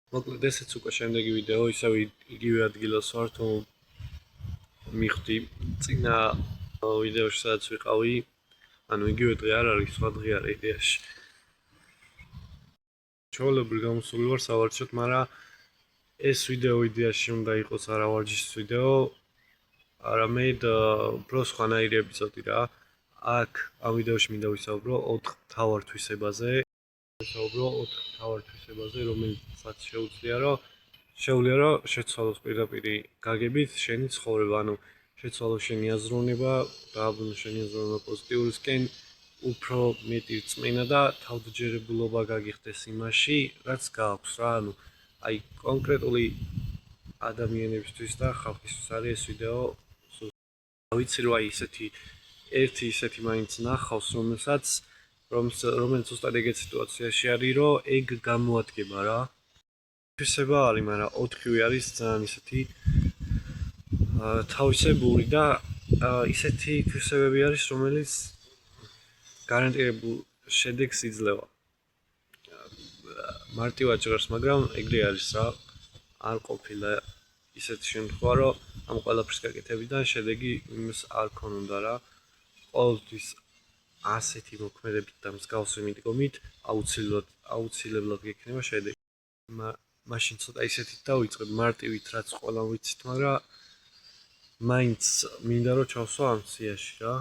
მოკლედ ესეც უკვე შემდეგი ვიდეო, ისევ იგივე ადგილას ვარ, თუ მივხვდი წინა ვიდეოში სადაც ვიყავი, ანუ იგივე დღე არ არის, სხვა დღე არის იდეაში. ჩვეულებრივ გამოსული ვარ სავარჯიშოდ, მაგრამ ეს ვიდეო იდეაში უნდა იყოს არა ვარჯიშის ვიდეო, არამედ უფრო სხვანაირი ეპიზოდი რა. აქ ამ ვიდეოში მინდა ვისაუბრო 4 მთავარ თვისებაზე. რომელსაც შეუძლია რომ შეცვალოს პირდაპირ გაგებით შენი ცხოვრება, ანუ შეცვალოს შენი აზროვნება, დააბრუნოს შენი აზროვნება პოზიტიურისკენ, უფრო მეტი რწმენა და თავდაჯერებულობა გაგიხდეს იმაში, რაც გააქვს რა, ანუ აი კონკრეტული ადამიანებისთვის და ხალხისთვის არის ეს ვიდეო. ვიცი რომ აი ისეთი მაინც ნახავს, რომელიც უბრალოდ ეგეთ სიტუაციაში არის, რომ ეგ გამოადგება რა. თვისება არის, მაგრამ 4-ვე არის ძალიან ისეთი თავისებური და ისეთი თვისებები არის, რომელიც გარანტირებულ შედეგს იძლევა. მარტივად ჟღერს, მაგრამ ეგრე არის რა. არ ყოფილა ისეთი შემთხვევა, რომ ამ ყველაფრის გაკეთებიდან შედეგი იმის არ ქონოდა რა. ყოველთვის ასეთი მოქმედებით და მსგავსი მიდგომით აუცილებლად გექნება შედეგი. მაშინ ცოტა ისეთით დავიწყებ, მარტივით რაც ყველამ ვიცით, მაგრამ მაინც მინდა რომ ჩავსვა ამ სიაში რა.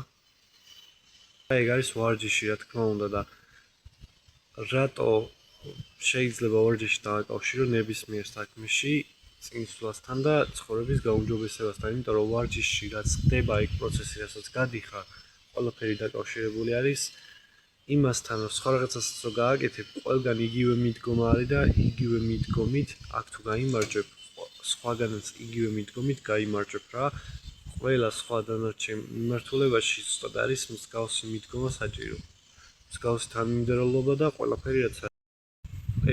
ეგ არის ვარჯიში, რა თქმა უნდა და რატო შეიძლება ვარჯიში დააკავშირო ნებისმიერ საქმეში წინსვლასთან და ცხოვრების გაუმჯობესებასთან, იმიტომ რომ ვარჯიში რაც ხდება, ეგ პროცესი, რასაც გადიხარ, ყველაფერი დაკავშირებული არის იმასთან, რომ სხვა რაღაცასაც რო გააკეთებ, ყველგან იგივე მიდგომა არის და იგივე მიდგომით აქ თუ გაიმარჯვებ, სხვაგანაც იგივე მიდგომით გაიმარჯვებ რა. ყველა სხვა დანარჩენ მიმართულებაში ზუსტად არის მსგავსი მიდგომა საჭირო. მსგავსი თანმიმდევრობა და ყველაფერი რაც არის.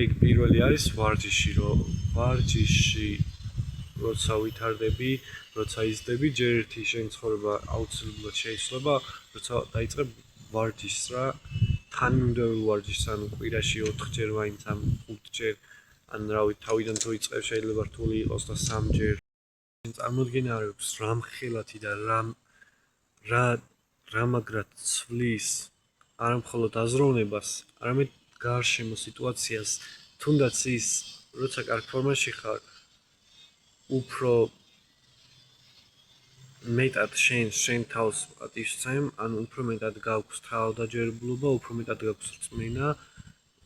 ეგ პირველი არის ვარჯიში, როცა ვითარდები, როცა იზრდები, ჯერ ერთი შენი ცხოვრება აუცილებლად შეიცვლება, როცა დაიწყებ ვარჯიშს რა, თანმიმდევრულ ვარჯიშს, ანუ კვირაში 4-ჯერ მაინც ან 5-ჯერ, ან რავი, თავიდან თუ იწყებ შეიძლება რთული იყოს და 3-ჯერ. წარმოდგენა არ აქვს რა მხელათი და რა მაგრად ცვლის არა მხოლოდ აზროვნებას, არამედ გარშემო სიტუაციას, თუნდაც ის, როცა კარგ ფორმაში ხარ, უფრო მეტად შენ თავს პატივსცემ, ანუ უფრო მეტად გაქვს თავდაჯერებულობა, უფრო მეტად გაქვს რწმენა,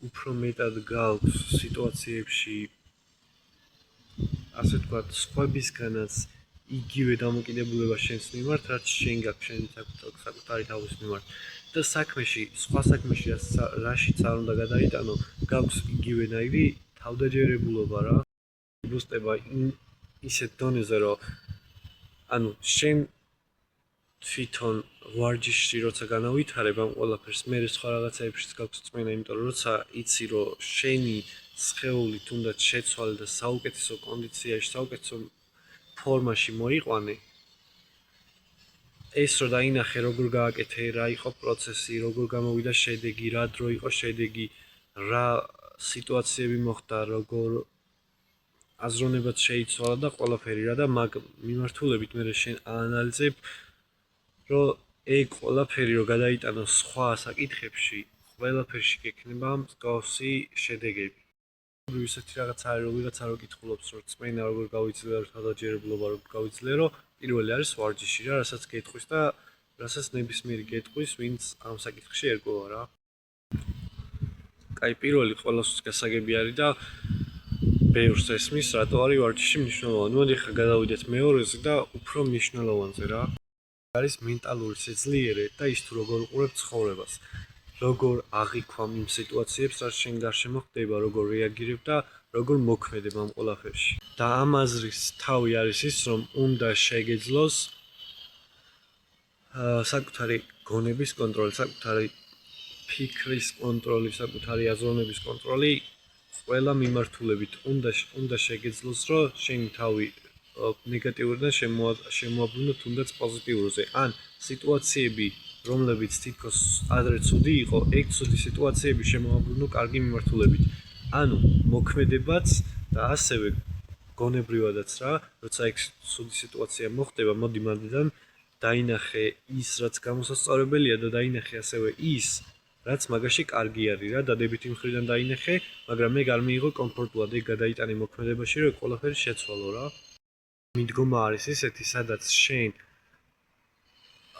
უფრო მეტად გაქვს სიტუაციებში, ასე ვთქვათ, სხვებისგანაც იგივე დამოკიდებულება შენს მიმართ, რაც შენ გაქვს შენი საკუთარი თავის მიმართ. და სხვა საქმეში რაშიც არ უნდა გადაიტანო, გაქვს იგივენაირი თავდაჯერებულობა რა. იბუსტება ისეთ დონეზე, რომ ანუ შენ თვითონ ვარჯიშში როცა განავითარებ ამ ყველაფერს, მე სხვა რაღაცაებშიც გაქვს რწმენა, იმიტომ რომ როცა იცი, რომ შენი სხეული თუნდაც შეცვალე და საუკეთესო კონდიციაში, საუკეთესო ფორმაში მოიყვანე, ეს რო დაინახე, როგორ გააკეთე, რა იყო პროცესი, როგორ გამოვიდა შედეგი, რა დრო იყო შედეგი, რა სიტუაციები მოხდა, როგორ აზროვნებაც შეიცვალა და ყველაფერი რა და მაგ მიმართულებით მე შენ აანალიზებ, რომ ეგ ყველაფერი რო გადაიტანო სხვა საკითხებში, ყველაფერში გექნება მსგავსი შედეგები. ისეთი რაღაც არის, რომ ვიღაცა რო კითხულობს, რომ წმენა როგორ გავიძლია, რომ თავდაჯერებულობა როგორ გავიძლია, რომ პირველი არის ვარჯიში რა, რასაც გეტყვის და რასაც ნებისმიერი გეტყვის, ვინც ამ საკითხში ერგოვა რა. კაი, პირველი ყველასთვის გასაგები არის და ბევრს ესმის, რატო არის ვარჯიში მნიშვნელოვანი. მოდი ხა გადავიდეთ მეორეზე და უფრო მნიშვნელოვანზე რა. არის მენტალური სიძლიერე და ის თუ როგორ უყურებ ცხოვრებას. როგორ აღიქვამ იმ სიტუაციებს, რაც შენ გარშემო ხდება, როგორ რეაგირებ და როგორ მოქმედებ ამ ყველაფერში. და ამ აზრის თავი არის ის, რომ უნდა შეგეძლოს საკუთარი გონების კონტროლი, საკუთარი ფიქრის კონტროლი, საკუთარი აზროვნების კონტროლი ყველა მიმართულებით. უნდა შეგეძლოს, რომ შენი თავი ნეგატიურიდან შემოაბრუნო თუნდაც პოზიტიურზე. ან სიტუაციები, რომლებიც თითქოს ადრე ცუდი იყო, ეგ ცუდი სიტუაციები შემოაბრუნო კარგი მიმართულებით. ანუ მოქმედებაც და ასევე გონებრივადაც რა, როცა ეგ ცუდი სიტუაცია მოხდება, მოდი მანდიდან დაინახე ის, რაც გამოსასწორებელია და დაინახე ასევე ის, რაც მაგაში კარგი არის რა, დადებითი მხრიდან დაინახე, მაგრამ მე არ მიიღო კომფორტულად, ეგ გადაიტანე მოქმედებაში, რომ ყველაფერი შეცვალო რა. მიდგომა არის ესეთი, სადაც შენ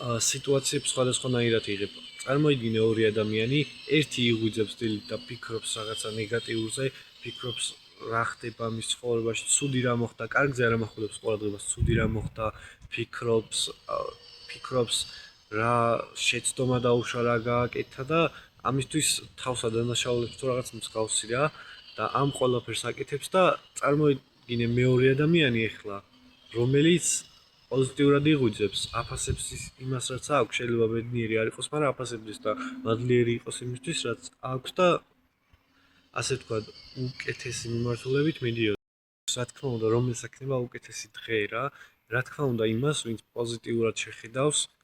სიტუაციებს სხვადასხვანაირად იღებ. წარმოიდგინე ორი ადამიანი, ერთი იღვიძებს დილით და ფიქრობს რაღაცა ნეგატიურზე, ფიქრობს რა ხდება მის ცხოვრებაში, ცუდი რა მოხდა, კარგზე არ ამახვილებს ყურადღებას, ცუდი რა მოხდა, ფიქრობს რა შეცდომა დაუშვა, რა გააკეთა და ამისთვის თავს ადანაშაულებს თუ რაღაც მსგავსი რა და ამ ყველაფერს აკეთებს და წარმოიდგინე მეორე ადამიანი ახლა, რომელიც პოზიტიურად იღვიძებს, აფასებს იმას, რაც აქვს, შეიძლება ბედნიერი არ იყოს, მაგრამ აფასებს და მადლიერი იყოს იმისთვის, რაც აქვს და ასე ვთქვათ, უკეთესი მიმართულებით მიდიოდა. რა თქმა უნდა, რომელს აქნება უკეთესი დღე რა, რა თქმა უნდა იმას, ვინც პოზიტიურად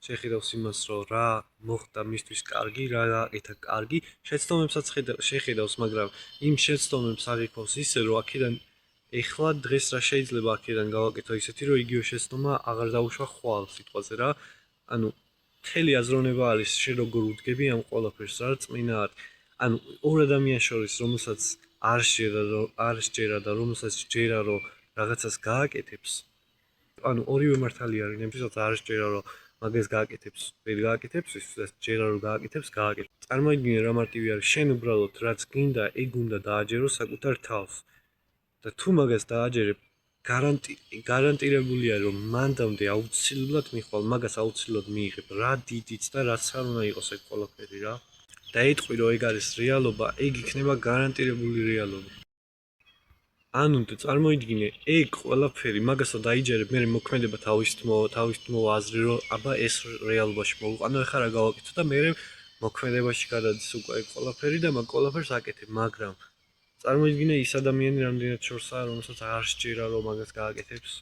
შეხედავს იმას, რომ რა მოხდა მისთვის კარგი, რა გააკეთა კარგი, შეცდომებსაც შეხედავს, მაგრამ იმ შეცდომებს აღიქვავს ისე, რომ აქედან ეხლა დღეს რა შეიძლება აქედან გავაკეთო ისეთი, რომ იგივე შეცდომა აღარ დაუშვა ხვალ სიტყვაზე რა. ანუ მთელი აზროვნება არის შენ როგორ უდგები ამ ყველაფერს რა წმინდა არის. ანუ ორ ადამიანს შორის, რომელსაც არ სჯერა და რომელსაც სჯერა, რომ რაღაცას გააკეთებს, ანუ ორივე მართალი არის, ნებისმიერ არ სჯერა, რომ მაგას გააკეთებს, ვერ გააკეთებს, ისაც სჯერა, რომ გააკეთებს, გააკეთებს. წარმოიდგინე რა მარტივი არის, შენ უბრალოდ რაც გინდა, ეგ უნდა დააჯერო საკუთარ თავს. და თუ მაგას დააჯერებ, გარანტირებულია, რომ მანდამდე აუცილებლად მიხვალ, მაგას აუცილებლად მიიღებ, რა დიდიც და რაც არ უნდა იყოს ეგ ყველაფერი რა. და ეტყვი, რომ ეგ არის რეალობა, ეგ იქნება გარანტირებული რეალობა. ანუ წარმოიდგინე, ეგ ყველაფერი მაგასო დაიჯერებ, მე მოქმედება თავისით მოვა აზრი, რომ აბა ეს რეალობაში მოვიყვანო, ეხლა რა გავაკეთო და მე მოქმედებაში გადადის უკვე ეგ ყველაფერი და მაგ ყველაფერს აკეთებ, მაგრამ წარმოიდგინე ის ადამიანი რამდენად შორსაა, რომელსაც არ სჯერა, რომ მაგას გააკეთებს.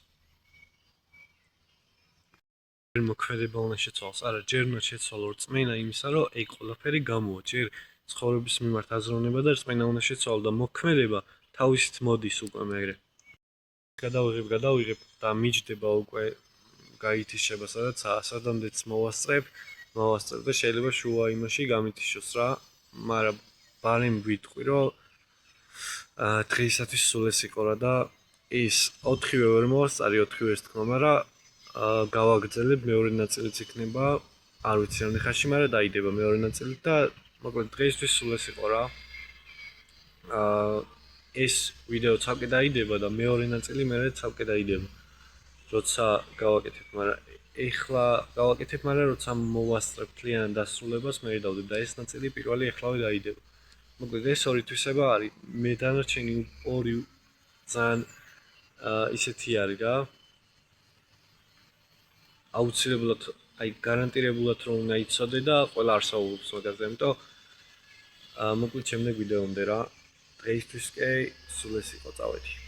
ჯერ მოქმედება უნდა შეცვალოს, არა, ჯერ უნდა შეცვალო რწმენა იმისა, რომ ეგ ყველაფერი გამოვა, ჯერ ცხოვრების მიმართ აზროვნება და რწმენა უნდა შეცვალო და მოქმედება თავისით მოდის უკვე მერე. გადავიღებ და მიჯდება უკვე გაითიშება, სადამდეც მოვასწრებ და შეიძლება შუა იმაში გამითიშოს რა, მაგრამ ბარემ ვიტყვი, რომ დღეისათვის სულ ეს იყო რა და ის 4-ვე ვერ მოვასწარი, 4-ვეს თქმა, მაგრამ გავაგრძელებ, მეორე ნაწილიც იქნება, არ ვიცი რამდენ ხანში, მაგრამ დაიდება მეორე ნაწილი და მოკლედ დღეისთვის სულ ეს იყო რა. ეს ვიდეო ცალკე დაიდება და მეორე ნაწილი მერე ცალკე დაიდება. როცა გავაკეთებ, მაგრამ ეხლა გავაკეთებ, მაგრამ როცა მოვასწრებ მთლიანად დასრულებას, მე დავდებ და ეს ნაწილი პირველი ეხლავე დაიდება. მოკლედ ეს ორი თვისება არის. მე დანარჩენი ორი ძალიან ისეთი არის რა. აუცილებლად, აი გარანტირებულად რომ უნდა იცოდე და ყველა არსაუბრობს მაგაზე, ამიტომ მოკლედ შემდეგ ვიდეომდე რა. დღეისთვის კი სულ ეს იყო, წავედი.